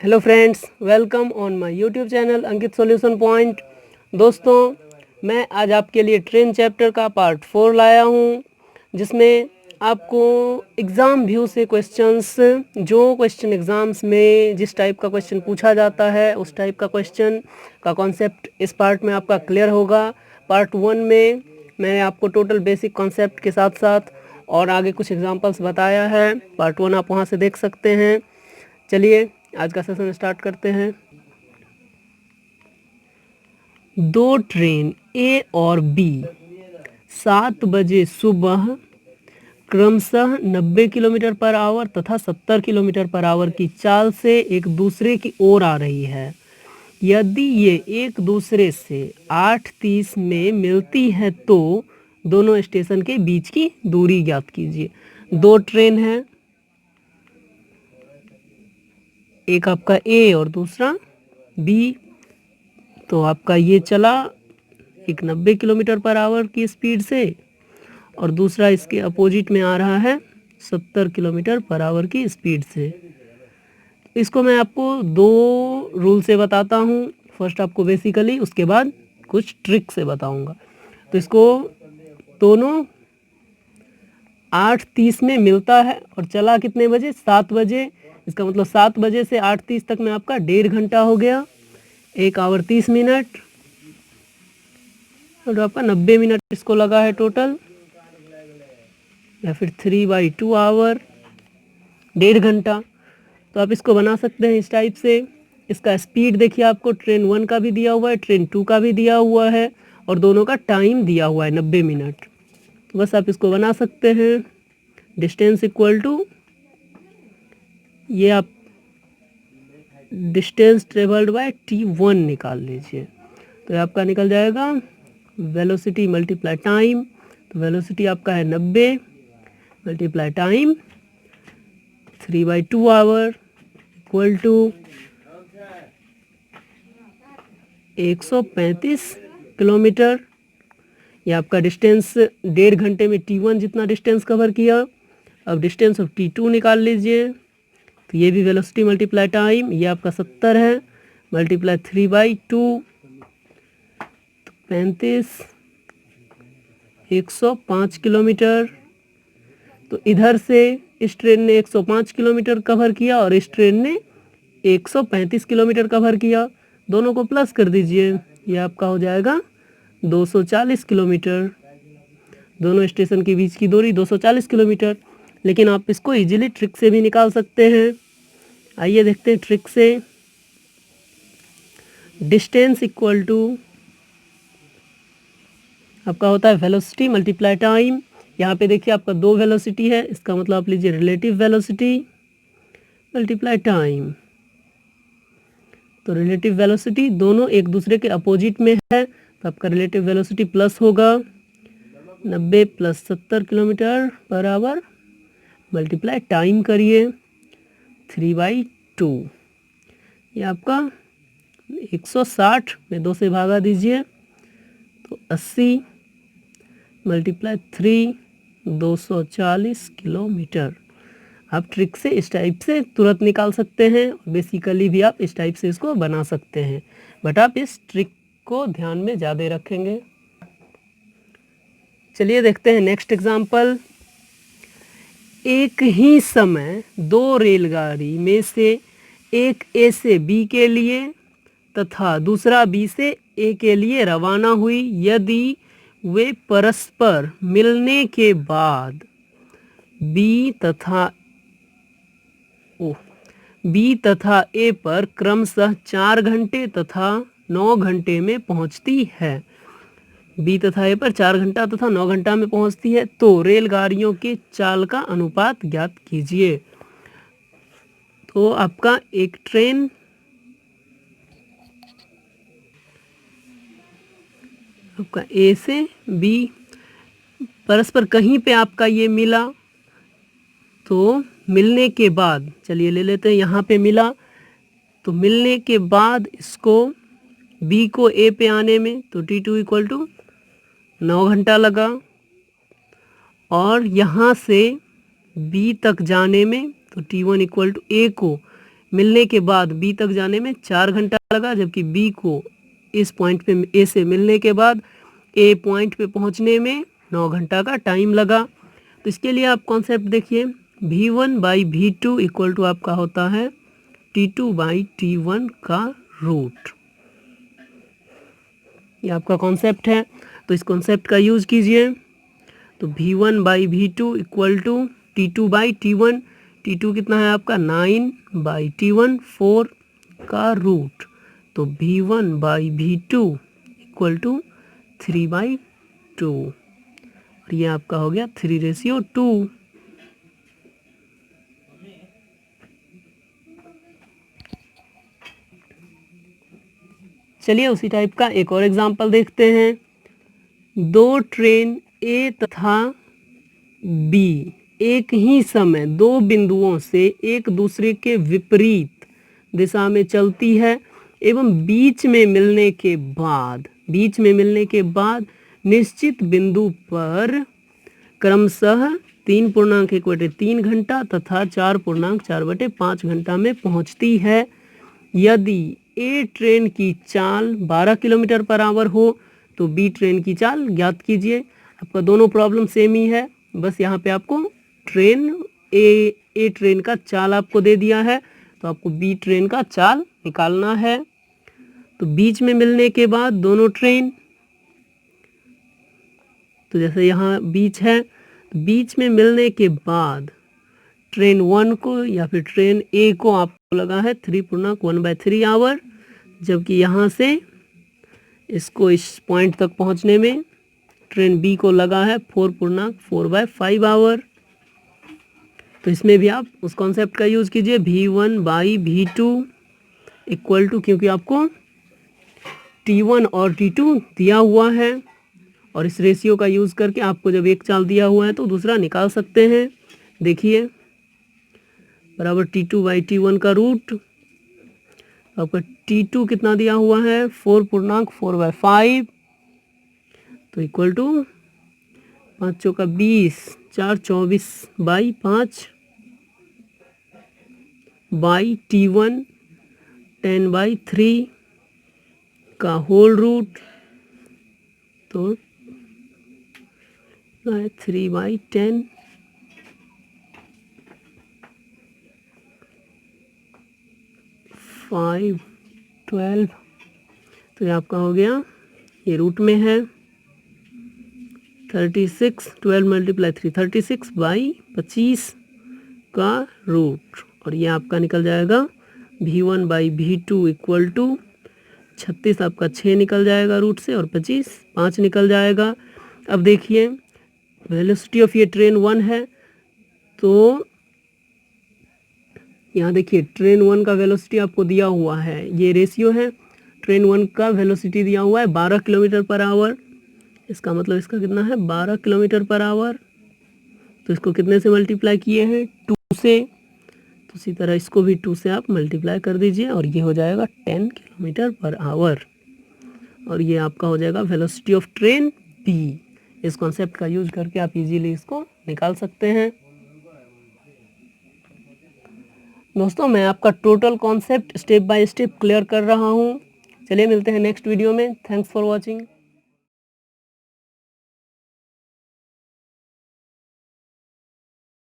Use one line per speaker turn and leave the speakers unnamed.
Hello friends, welcome on my YouTube channel Ankit solution point. दोस्तों, मैं आज आपके लिए ट्रेन चैप्टर का पार्ट 4 लाया हूं, जिसमें आपको एग्ज़ाम व्यू से क्वेश्चंस, जो क्वेश्चन एग्ज़ाम्स में जिस टाइप का क्वेश्चन पूछा जाता है उस टाइप का क्वेश्चन का कॉन्सेप्ट इस पार्ट में आपका क्लियर होगा। पार्ट 1 में मैंने आपको टोटल बेसिक कॉन्सेप्ट के साथ साथ और आगे कुछ एग्जांपल्स बताया है। पार्ट 1 आप वहां से देख सकते हैं। चलिए आज का सेशन स्टार्ट करते हैं। दो ट्रेन ए और बी 7 बजे सुबह क्रमशः 90 किलोमीटर पर आवर तथा 70 किलोमीटर पर आवर की चाल से एक दूसरे की ओर आ रही है। यदि ये एक दूसरे से 8:30 में मिलती है तो दोनों स्टेशन के बीच की दूरी ज्ञात कीजिए। दो ट्रेन है, एक आपका ए और दूसरा बी। तो आपका ये चला एक 90 किलोमीटर पर आवर की स्पीड से और दूसरा इसके अपोजिट में आ रहा है 70 किलोमीटर पर आवर की स्पीड से। इसको मैं आपको दो रूल से बताता हूँ। फर्स्ट आपको बेसिकली, उसके बाद कुछ ट्रिक से बताऊँगा। तो इसको दोनों 8:30 में मिलता है और चला कितने बजे? 7 बजे। इसका मतलब 7 बजे से 8:30 तक में आपका 1.5 घंटा हो गया, 1 आवर 30 मिनट, और आपका 90 मिनट इसको लगा है टोटल, या फिर 3/2 आवर, 1.5 घंटा। तो आप इसको बना सकते हैं इस टाइप से। इसका स्पीड देखिए, आपको ट्रेन 1 का भी दिया हुआ है, ट्रेन 2 का भी दिया हुआ है और दोनों का टाइम दिया हुआ है 90 मिनट। तो बस आप इसको बना सकते हैं। डिस्टेंस इक्वल टू, ये आप डिस्टेंस ट्रेवल्ड बाय T1 निकाल लीजिए। तो आपका निकल जाएगा वेलोसिटी मल्टीप्लाई टाइम। तो वेलोसिटी आपका है 90 multiply time 3/2 hour equal to 135 kilometre. ये आपका डिस्टेंस 1.5 घंटे में T1 जितना डिस्टेंस कवर किया। अब डिस्टेंस ऑफ T2 निकाल लीजिए। तो ये भी वेलोसिटी मल्टीप्लाई टाइम, ये आपका 70 है मल्टीप्लाई 3/2, तो 35, 105 किलोमीटर। तो इधर से इस ट्रेन ने 105 किलोमीटर कवर किया और इस ट्रेन ने 135 किलोमीटर कवर किया। दोनों को प्लस कर दीजिए, ये आपका हो जाएगा 240 किलोमीटर। दोनों स्टेशन के बीच की दूरी 240 किलोमीटर। लेकिन आप इसको इजीली ट्रिक से भी निकाल सकते हैं। आइए देखते हैं ट्रिक से। डिस्टेंस इक्वल टू आपका होता है वेलोसिटी मल्टीप्लाई टाइम। यहाँ पे देखिए आपका दो वेलोसिटी है, इसका मतलब आप लीजिए रिलेटिव वेलोसिटी मल्टीप्लाई टाइम। तो रिलेटिव वेलोसिटी दोनों एक दूसरे के अपोजिट में है, तो आपका रिलेटिव वेलोसिटी प्लस होगा 90 + 70 kilometre per hour multiply time करिए 3/2। ये आपका 160 में 2 से भागा दीजिए तो 80 मल्टीप्लाई 3 240 किलोमीटर। आप ट्रिक से इस टाइप से तुरंत निकाल सकते हैं और बेसिकली भी आप इस टाइप से इसको बना सकते हैं, बट आप इस ट्रिक को ध्यान में ज़्यादा रखेंगे। चलिए देखते हैं नेक्स्ट एग्जांपल। एक ही समय दो रेलगाड़ी में से एक ए से बी के लिए तथा दूसरा बी से ए के लिए रवाना हुई। यदि वे परस्पर मिलने के बाद बी तथा ए पर क्रमशः 4 घंटे तथा 9 घंटे में पहुंचती है। बी तथा ए पर 4 घंटा तथा 9 घंटा में पहुंचती है, तो रेलगाड़ियों के चाल का अनुपात ज्ञात कीजिए। तो आपका एक ट्रेन आपका ए से बी परस्पर कहीं पे आपका ये मिला, तो मिलने के बाद, चलिए ले लेते हैं यहाँ पे मिला, तो मिलने के बाद इसको बी को ए पे आने में तो T2 इक्वल टू 9 घंटा लगा, और यहाँ से बी तक जाने में तो T1 इक्वल टू ए को मिलने के बाद बी तक जाने में 4 घंटा लगा, जबकि बी को इस पॉइंट पे ए से मिलने के बाद ए पॉइंट पे पहुंचने में 9 घंटा का टाइम लगा। तो इसके लिए आप कॉन्सेप्ट देखिए, v1 by v2 equal to आपका होता है t2 बाई t1 का रूट। ये आपका कॉन्सेप्ट है, तो इस कॉन्सेप्ट का यूज़ कीजिए। तो v1 by v2 equal to t2 by t1। t2 कितना है आपका 9 बाई t1 4 का रूट। तो v1 by v2 equal to 3 by 2, और ये आपका हो गया 3:2। चलिए उसी टाइप का एक और एग्जांपल देखते हैं। दो ट्रेन ए तथा बी एक ही समय दो बिंदुओं से एक दूसरे के विपरीत दिशा में चलती है एवं बीच में मिलने के बाद निश्चित बिंदु पर क्रमशः 3.1/3 घंटा तथा 4.4/5 घंटा में पहुंचती है। यदि ए ट्रेन की चाल 12 किलोमीटर पर आवर हो तो बी ट्रेन की चाल ज्ञात कीजिए। आपका दोनों प्रॉब्लम सेम ही है, बस यहाँ पे आपको ए ट्रेन का चाल आपको दे दिया है, तो आपको बी ट्रेन का चाल निकालना है। तो बीच में मिलने के बाद दोनों ट्रेन, तो जैसे यहाँ बीच है, तो बीच में मिलने के बाद ट्रेन 1 को या फिर ट्रेन ए को आपको लगा है 3.1/3 आवर, जबकि यहाँ से इसको इस पॉइंट तक पहुँचने में ट्रेन बी को लगा है 4.4/5 आवर। तो इसमें भी आप उस कॉन्सेप्ट का यूज़ कीजिए, v1 by v2 equal to, क्योंकि आपको t1 और t2 दिया हुआ है और इस रेशियो का यूज़ करके आपको जब एक चाल दिया हुआ है तो दूसरा निकाल सकते हैं। देखिए बराबर t2 बाई t1 का रूट, आपका t2 कितना दिया हुआ है 4.4/5, तो इक्वल टू 5 चौका 20, 4 24/5 बाई t1 10/3 का होल रूट, तो 3/10 5 12, तो ये आपका हो गया, ये रूट में है 36, 12 × 3 36/25 का रूट, और ये आपका निकल जाएगा v1 by v2 equal to 36 आपका 6 निकल जाएगा रूट से, और 25 5 निकल जाएगा। अब देखिए वेलोसिटी ऑफ ये ट्रेन 1 है, तो यहाँ देखिए ट्रेन 1 का वेलोसिटी आपको दिया हुआ है, ये रेशियो है, ट्रेन 1 का वेलोसिटी दिया हुआ है 12 किलोमीटर पर आवर, इसका मतलब इसका कितना है 12 किलोमीटर पर आवर। तो इसको कितने से मल्टीप्लाई किए हैं 2 से, तो इसी तरह इसको भी 2 से आप मल्टीप्लाई कर दीजिए और ये हो जाएगा 10 किलोमीटर पर आवर, और ये आपका हो जाएगा वेलोसिटी ऑफ ट्रेन बी। इस कॉन्सेप्ट का यूज करके आप इजीली इसको निकाल सकते हैं। दोस्तों मैं आपका total concept step by step clear कर रहा हूँ। चलिए मिलते हैं नेक्स्ट वीडियो में। Thanks for watching.